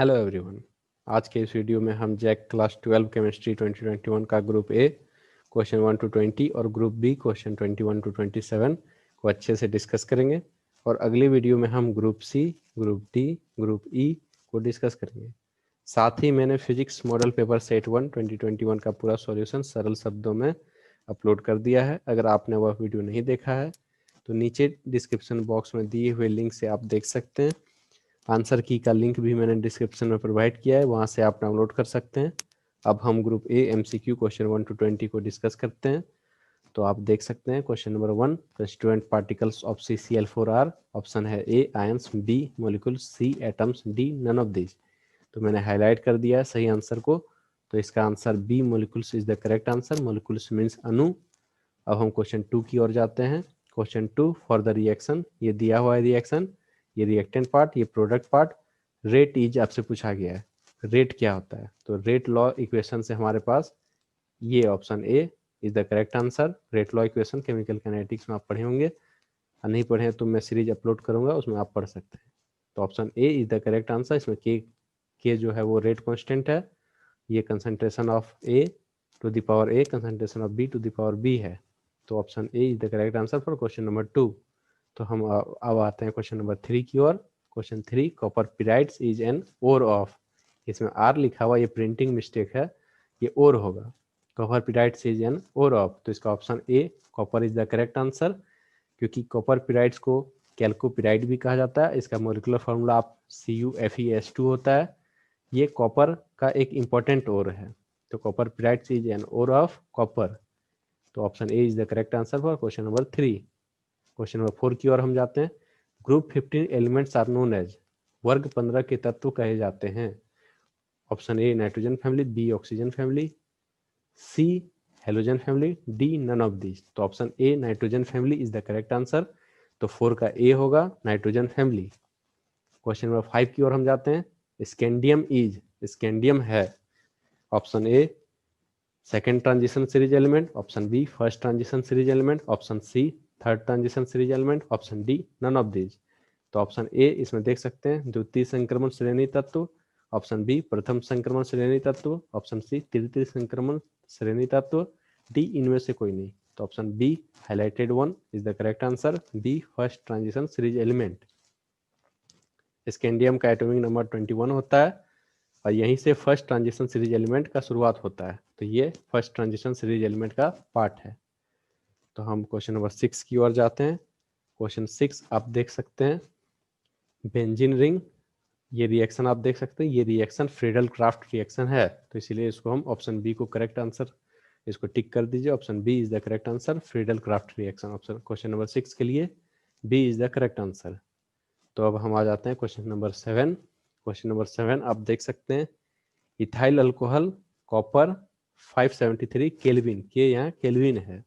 Hello everyone. आज के इस वीडियो में हम जैक क्लास 12 केमिस्ट्री 2021 का ग्रुप ए क्वेश्चन 1 to 20 और ग्रुप बी क्वेश्चन 21 to 27 को अच्छे से डिस्कस करेंगे और अगली वीडियो में हम group C, group D, group E को डिस्कस करेंगे। साथ ही मैंने फिजिक्स मॉडल पेपर सेट 1 2021 का पूरा सॉल्यूशन सरल शब्दों में अपलोड कर दिया है। अगर आपने वह वीडियो नहीं देखा है तो नीचे डिस्क्रिप्शन बॉक्स में दिए हुए लिंक से आप देख सकते हैं। आंसर की का लिंक भी मैंने डिस्क्रिप्शन में प्रोवाइड किया है, वहां से आप डाउनलोड कर सकते हैं। अब हम group A MCQ question 1 to 20 को डिस्कस करते हैं। तो आप देख सकते हैं question number 1, constituent particles of CCl4r। Option है A ions, B molecules, C atoms, D none of this. तो मैंने हाईलाइट कर दिया है सही आंसर को। तो इसका answer B molecules is the correct answer. Molecules means अणु। अब हम क्वेश्चन 2 की ओर जाते हैं। क्वेश्चन 2, फॉर द रिएक्शन, ये दिया हुआ है रिएक्शन, ये रिएक्टेंट पार्ट, ये प्रोडक्ट पार्ट। रेट इज आपसे पूछा गया है, रेट क्या होता है। तो रेट लॉ इक्वेशन से हमारे पास ये option A is the correct answer. Rate law equation chemical kinetics में आप पढ़े होंगे, और नहीं पढ़े हैं तो मैं सीरीज अपलोड करूंगा, उसमें आप पढ़ सकते हैं। तो option A is the correct answer. इसमें के जो है वो रेट कॉन्स्टेंट है। ये concentration of A to the power A, concentration of B to the power B है। तो option A is the correct answer for question number 2। तो हम अब आते हैं क्वेश्चन नंबर 3 की ओर। Question 3, copper pyrites is an ore of. इसमें आर लिखा हुआ, ये प्रिंटिंग मिस्टेक है, ये ओर होगा। Copper pyrites is an ore of, तो इसका option A copper is the correct answer. क्योंकि कॉपर पिराइड्स को कैल्कोपिराइड भी कहा जाता है। इसका मोलिकुलर फॉर्मूला आप CuFeS2 होता है। ये कॉपर का एक इंपॉर्टेंट ओर है। तो copper pyrites is an ore of copper. तो option A is the correct answer for question number 3। Question number 4 की ओर हम जाते हैं। Group 15 elements are known as, वर्ग 15 के तत्व कहे जाते हैं। Option A nitrogen family, B oxygen family, C halogen family, D none of this. तो option A nitrogen family is the correct answer. तो 4 का ए होगा नाइट्रोजन फैमिली। क्वेश्चन नंबर 5 की ओर हम जाते हैं। स्कैंडियम इज, स्कैंडियम है option A second transition series element, option B first transition series element, option C third transition series element, option D none of this. तो ऑप्शन ए इसमें देख सकते हैं द्वितीय संक्रमण श्रेणी तत्व, ऑप्शन बी प्रथम संक्रमण श्रेणी तत्व, ऑप्शन सी तृतीय संक्रमण श्रेणी तत्व, डी इनमें से कोई नहीं। तो option B highlighted one is the correct answer, B first transition series element. Scandium का एटॉमिक नंबर 21 होता है और यहीं से फर्स्ट ट्रांजिशन सीरीज एलिमेंट का शुरुआत होता है। तो ये फर्स्ट ट्रांजिशन सीरीज एलिमेंट का पार्ट है। तो हम क्वेश्चन नंबर 6 की ओर जाते हैं। क्वेश्चन 6 आप देख सकते हैं, बेंजीन रिंग। ये रिएक्शन आप देख सकते हैं, ये रिएक्शन फ्रीडल क्राफ्ट रिएक्शन है। तो इसीलिए इसको हम ऑप्शन बी को करेक्ट आंसर, इसको टिक कर दीजिए। Option B is the correct answer, Friedel Crafts reaction. Option question number 6 के लिए B is the correct answer. तो अब हम आ जाते हैं क्वेश्चन नंबर 7। क्वेश्चन नंबर 7 आप देख सकते हैं, इथाइल अल्कोहल कॉपर 573 केल्विन, के यहाँ केल्विन है।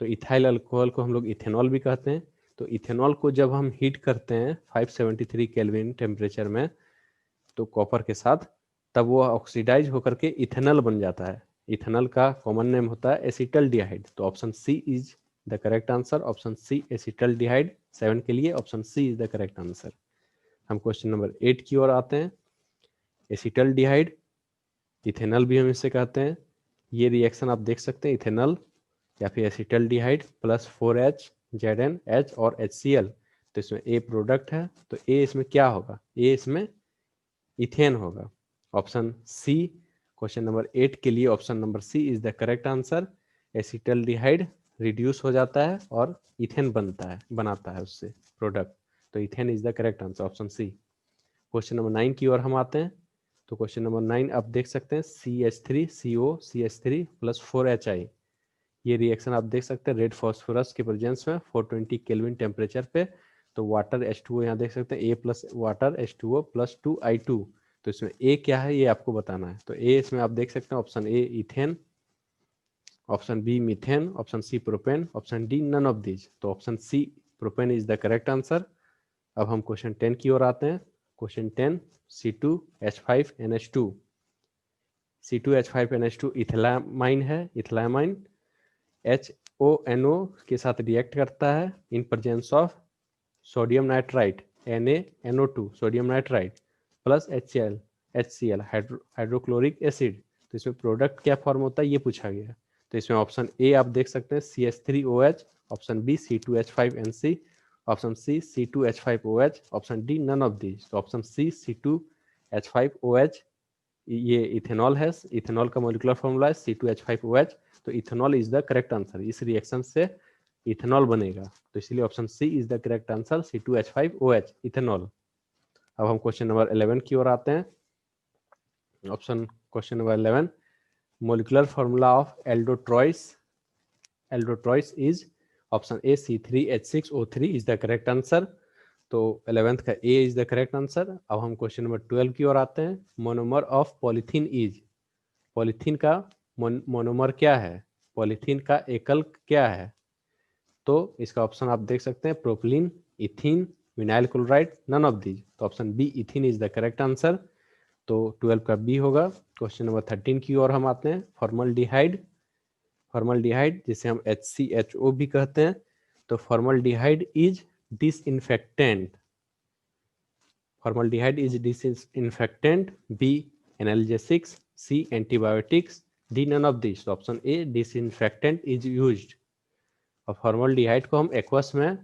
तो इथाइल अल्कोहल को हम लोग इथेनॉल भी कहते हैं। तो इथेनॉल को जब हम हीट करते हैं 573 केल्विन टेम्परेचर में, तो कॉपर के साथ, तब वो ऑक्सीडाइज होकर के इथेनॉल बन जाता है। इथेनॉल का कॉमन नेम होता है एसिटल्डिहाइड। तो option C is the correct answer, option C acetaldehyde. 7 के लिए option C is the correct answer. हम क्वेश्चन नंबर 8 की ओर आते हैं। एसिटल्डिहाइड, इथेनॉल भी हम इसे कहते हैं। ये रिएक्शन आप देख सकते हैं, इथेनॉल या फिर एसिटल्डिहाइड प्लस 4H ZnH और HCl। तो इसमें ए प्रोडक्ट है, तो ए इसमें क्या होगा, ए इसमें इथेन होगा। ऑप्शन सी क्वेश्चन नंबर 8 के लिए option number C is the correct answer. Acetaldehyde reduce हो जाता है और इथेन बनाता है उससे प्रोडक्ट। तो ethane is the correct answer, option C. Question number 9 की ओर हम आते हैं। तो क्वेश्चन नंबर 9 आप देख सकते हैं, CH3CO CH3 प्लस 4HI। ये रिएक्शन आप देख सकते हैं रेड फॉस्फोरस के प्रेजेंस में 420 केल्विन टेम्परेचर पे। तो वाटर H2O यहाँ देख सकते हैं, A plus water H2O plus 2I2। तो इसमें ए क्या है ये आपको बताना है। तो ए इसमें आप देख सकते हैं option A ethane, option B methane, option C propane, option D none of this. तो option C propane is the correct answer. अब हम क्वेश्चन 10 की ओर आते हैं। Question 10, C2H5NH2। C2H5NH2 इथिलामाइन है, इथिलामाइन HONO के साथ रिएक्ट करता है in presence of sodium nitrite NaNO2 sodium nitrite plus HCl। HCl hydrochloric acid. तो इसमें प्रोडक्ट क्या फॉर्म होता है ये पूछा गया। तो इसमें ऑप्शन ए आप देख सकते हैं CH3OH, option B C2H5NC, option C C2H5OH, option D none of these. तो ऑप्शन सी C2H5OH ये इथेनॉल है। इथेनॉल का मॉलिक्यूलर फॉर्मूला है C2H5OH। तो ethanol is the correct answer. इस रिएक्शन से इथेनॉल बनेगा, तो इसलिए option C is the correct answer, C2H5OH ethanol. अब हम क्वेश्चन नंबर 11 की ओर आते हैं। Question number 11, molecular formula of aldotrois is option A C3H6O3 is the correct answer। तो 11th का A is the correct answer। अब हम क्वेश्चन नंबर 12 की ओर आते हैं। Monomer of polythene is, polythene का मोनोमर क्या है, पॉलीथीन का एकल क्या है। तो इसका ऑप्शन आप देख सकते हैं propylene, ethene, vinyl chloride, none of these. तो option B ethene is the correct answer. तो 12 का बी होगा। क्वेश्चन नंबर 13 की ओर हम आते हैं। फॉर्मल्डिहाइड, फॉर्मल्डिहाइड जिसे हम HCHO भी कहते हैं। तो formaldehyde is disinfectant, formaldehyde is disinfectant, B analgesics, C antibiotics, D none of this. Option A disinfectant is used. और फॉर्मल्डिहाइड को हम एक्वस में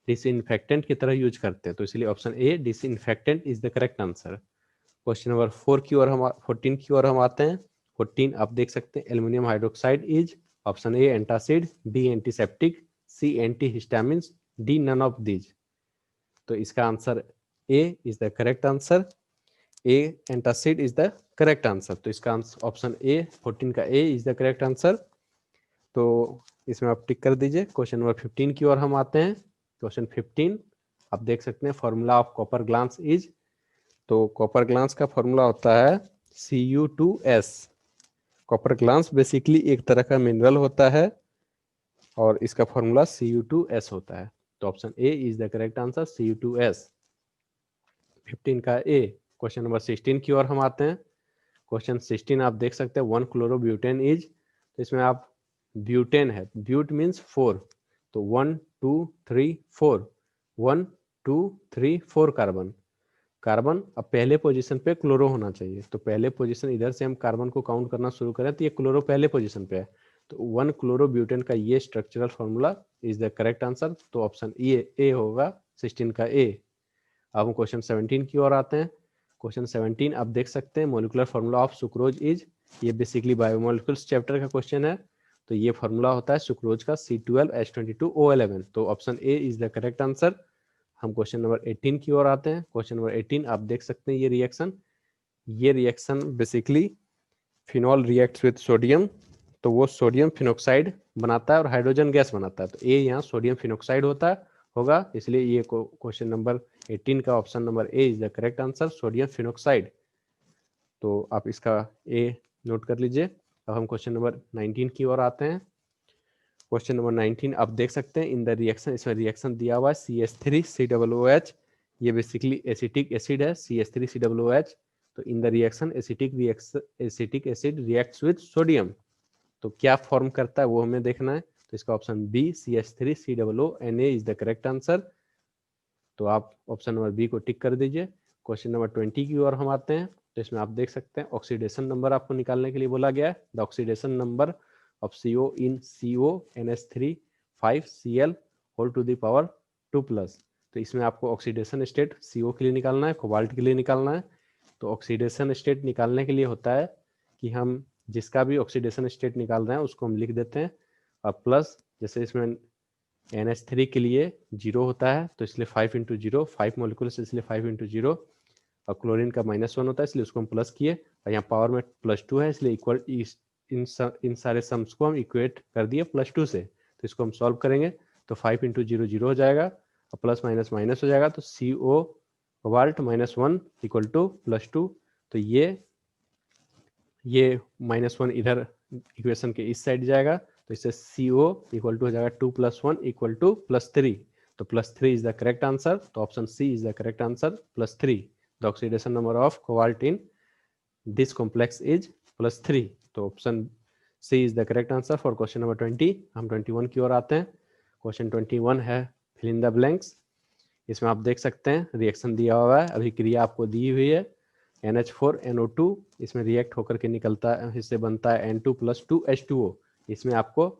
डिसइंफेक्टेंट की तरह यूज करते हैं, तो इसलिए option A disinfectant is the correct answer. Question number 14 की ओर हम आते हैं। 14 आप देख सकते हैं aluminium hydroxide is, option A antacid, B antiseptic, C antihistamine, D none of these. तो इसका answer A is the correct answer. A antacid is the correct answer. तो इसका ऑप्शन ए 14 का A is the correct answer. तो इसमें आप टिक कर दीजिए। क्वेश्चन नंबर 15 की ओर हम आते हैं। क्वेश्चन 15 आप देख सकते हैं formula of copper glass is. तो कॉपर ग्लास का फॉर्मूला होता है Cu2S। कॉपर ग्लास बेसिकली एक तरह का मिनरल होता है और इसका फॉर्मूला Cu2S होता है। तो option A is the correct answer, Cu2S। 15 का ए। क्वेश्चन नंबर 16 की ओर हम आते हैं। क्वेश्चन 16 आप देख सकते हैं 1 क्लोरोब्यूटेन इज। तो इसमें आप ब्यूटेन है, ब्यूट मीन्स 4, तो 1 2 3 4, 1 2 3 4 कार्बन। कार्बन अब पहले पोजीशन पे क्लोरो होना चाहिए, तो पहले पोजीशन इधर से हम कार्बन को काउंट करना शुरू करें तो ये क्लोरो पहले पोजीशन पे है। तो 1 क्लोरोब्यूटेन का ये structural formula is the correct answer. तो ऑप्शन ए होगा 16 का ए। अब हम क्वेश्चन 17 की ओर आते हैं। क्वेश्चन 17 आप देख सकते हैं molecular formula of sucrose is. ये बेसिकली बायोमोलिक्यूल्स चैप्टर का क्वेश्चन है। तो ये फॉर्मूला होता है सुक्रोज का C12H22O11। तो option A is the correct answer. हम क्वेश्चन नंबर 18 की ओर आते हैं। क्वेश्चन नंबर 18 आप देख सकते हैं ये reaction basically phenol reacts with sodium. तो वो सोडियम फिनोक्साइड बनाता है और हाइड्रोजन गैस बनाता है। तो ए यहाँ सोडियम फिनोक्साइड होगा, इसलिए ये क्वेश्चन नंबर 18 का option number A is the correct answer, sodium phenoxide. तो आप इसका ए नोट कर लीजिए। अब हम क्वेश्चन नंबर 19 की ओर आते हैं। क्वेश्चन नंबर 19 आप देख सकते हैं इन द रिएक्शन, इसमें रिएक्शन दिया हुआ है CH3COOH। ये बेसिकली एसिटिक एसिड है CH3COOH। तो in the reaction acetic acid reacts with sodium. तो क्या फॉर्म करता है वो हमें देखना है। तो इसका option B CH3COONA is the correct answer. तो आप ऑप्शन नंबर बी को टिक कर दीजिए। क्वेश्चन नंबर 20 की ओर हम आते हैं। तो इसमें आप देख सकते हैं ऑक्सीडेशन नंबर आपको निकालने के लिए बोला गया है। The oxidation number of CO in CONH3 5Cl whole to the power 2+। तो इसमें आपको ऑक्सीडेशन स्टेट CO के लिए निकालना है, कोबाल्ट के लिए निकालना है। तो ऑक्सीडेशन स्टेट निकालने के लिए होता है कि हम जिसका भी ऑक्सीडेशन स्टेट निकाल रहे हैं उसको हम लिख देते हैं और प्लस, जैसे इसमें NH3 के लिए 0 होता है तो इसलिए 5 × 0, 5 मोलिकुल्स इसलिए 5 × 0। और क्लोरीन का -1 होता है इसलिए उसको हम प्लस किए, और यहाँ पावर में +2 है इसलिए इक्वल इन सारे सम्स को हम इक्वेट कर दिए +2 से। तो इसको हम सॉल्व करेंगे तो 5 × 0 0 हो जाएगा और प्लस माइनस माइनस हो जाएगा। तो CO कोबाल्ट -1 इक्वल टू +2। तो ये -1 इधर इक्वेशन के इस साइड जाएगा, तो इससे CO इक्वल टू हो जाएगा 2 + 1 इक्वल टू +3। तो +3 इज द करेक्ट आंसर। तो option C is the correct answer, +3। The oxidation number of cobalt in this complex is +3। तो option C is the correct answer for question number 20। हम 21 की ओर आते हैं। क्वेश्चन 21 है fill in the blanks. इसमें आप देख सकते हैं रिएक्शन दिया हुआ है, अभिक्रिया आपको दी हुई है। NH4NO2 इसमें रिएक्ट होकर के निकलता है, इससे बनता है N2+2H2O। इसमें आपको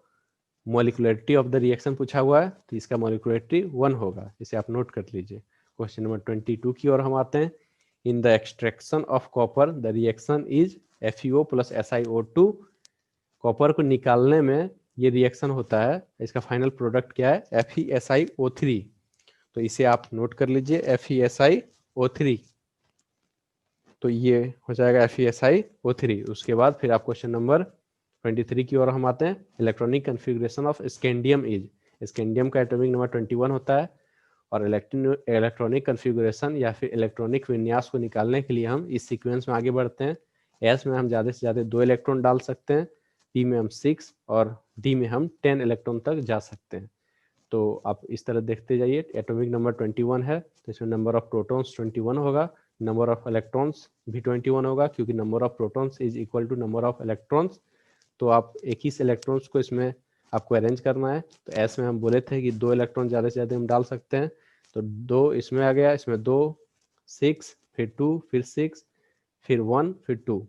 मॉलिक्यूलरिटी ऑफ द रिएक्शन पूछा हुआ है, तो इसका मॉलिक्यूलरिटी 1 होगा, इसे आप नोट कर लीजिए। क्वेश्चन नंबर 22 की ओर हम आते हैं। In the extraction of copper the reaction is FeO + SiO2। Copper को निकालने में ये रिएक्शन होता है, इसका फाइनल प्रोडक्ट क्या है? FeSiO3। तो इसे आप नोट कर लीजिए, FeSiO3। तो ये हो जाएगा FeSiO3। उसके बाद फिर आप क्वेश्चन नंबर 23 की ओर हम आते हैं। Electronic configuration of scandium is. Scandium का एटॉमिक नंबर 21 होता है, और इलेक्ट्रॉनिक कन्फिग्रेशन या फिर इलेक्ट्रॉनिक विन्यास को निकालने के लिए हम इस सीक्वेंस में आगे बढ़ते हैं। एस में हम ज़्यादा से ज़्यादा 2 इलेक्ट्रॉन डाल सकते हैं, पी में हम 6 और डी में हम 10 इलेक्ट्रॉन तक जा सकते हैं। तो आप इस तरह देखते जाइए। एटॉमिक नंबर 21 है, तो इसमें नंबर ऑफ प्रोटॉन्स 21 होगा, नंबर ऑफ इलेक्ट्रॉन्स भी 21 होगा, क्योंकि number of protons is equal to number of electrons. तो आप 21 इलेक्ट्रॉन्स को इसमें आपको अरेंज करना है। तो एस में हम बोले थे कि 2 इलेक्ट्रॉन ज़्यादा से ज़्यादा हम डाल सकते हैं, तो 2 इसमें आ गया, इसमें 2 6 फिर 2 फिर 6 फिर 1 फिर 2।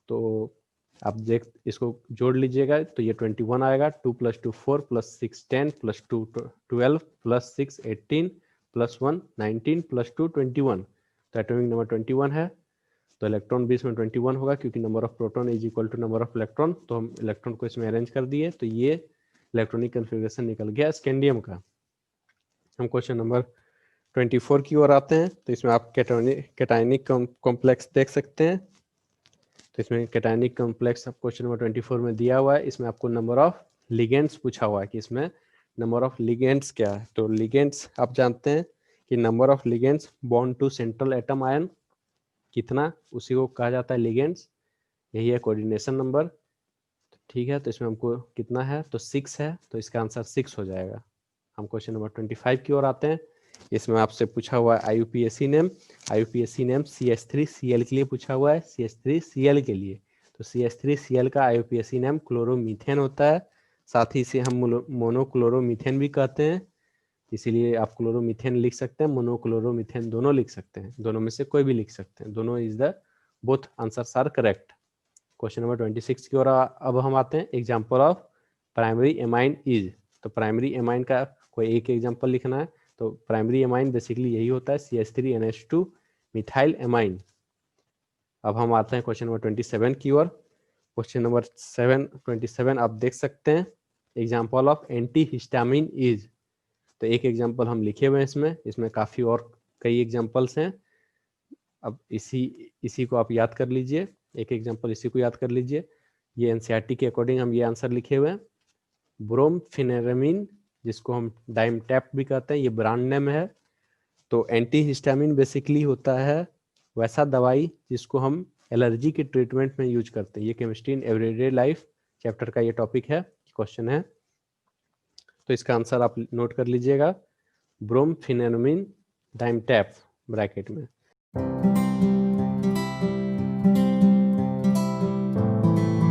तो आप देख इसको जोड़ लीजिएगा, तो ये 21 आएगा। 2 + 2 4 + 6 10 + 2 12 + 6 18 + 1 19 + 2 21। तो एटॉमिक नंबर 21 है। तो इलेक्ट्रॉन भी इसमें 21 होगा, क्योंकि number of proton is equal to number of electron. तो हम इलेक्ट्रॉन को इसमें अरेंज कर दिए, तो ये इलेक्ट्रॉनिक कन्फिग्रेशन निकल गया स्कैंडियम का। हम क्वेश्चन नंबर 24 की ओर आते हैं। तो इसमें आप कैटायनिक कॉम्प्लेक्स देख सकते हैं। तो इसमें कैटायनिक कॉम्प्लेक्स क्वेश्चन नंबर 24 में दिया हुआ है। इसमें आपको नंबर ऑफ लिगेंड्स पूछा हुआ है कि इसमें नंबर ऑफ लिगेंड्स क्या है। तो लिगेंड्स आप जानते हैं कि number of ligands bond to central atom ion कितना, उसी को कहा जाता है लिगेंड्स। यही है कोऑर्डिनेशन नंबर। ठीक है, तो इसमें हमको कितना है, तो 6 है, तो इसका आंसर 6 हो जाएगा। हम क्वेश्चन नंबर 25 की ओर आते हैं। इसमें आपसे पूछा हुआ है IUPAC name. IUPAC name CH3Cl के लिए पूछा हुआ है, CH3Cl के लिए। तो CH3Cl का IUPAC नेम क्लोरोमीथेन होता है। साथ ही इसे हम मोनोक्लोरोमीथेन भी कहते हैं, इसीलिए आप क्लोरोमीथेन लिख सकते हैं, मोनोक्लोरोमीथेन दोनों लिख सकते हैं, दोनों में से कोई भी लिख सकते हैं, दोनों is the both answers are correct. Question number 26 की ओर अब हम आते हैं। Example of primary amine is. तो प्राइमरी एमाइन का कोई एक एग्जांपल लिखना है। तो प्राइमरी एमाइन बेसिकली यही होता है, CH3NH2 मिथाइल एमाइन। अब हम आते हैं क्वेश्चन नंबर 27 की ओर। क्वेश्चन नंबर 27 आप देख सकते हैं। Example of anti histamine is. तो एक एग्जांपल हम लिखे हुए हैं इसमें काफ़ी और कई एग्जांपल्स हैं। अब इसी को आप याद कर लीजिए, एक एग्जांपल इसी को याद कर लीजिए। ये NCERT के अकॉर्डिंग हम ये आंसर लिखे हुए हैं। ब्रोमफेनेरामिन, जिसको हम डाइमटैप भी कहते हैं, ये ब्रांड नेम है। तो एंटी हिस्टामिन बेसिकली होता है वैसा दवाई जिसको हम एलर्जी के ट्रीटमेंट में यूज करते हैं। ये chemistry in everyday life chapter का ये टॉपिक है, क्वेश्चन है। तो इसका आंसर आप नोट कर लीजिएगा, ब्रोमफेनेरामिन डाइमटैप ब्रैकेट में।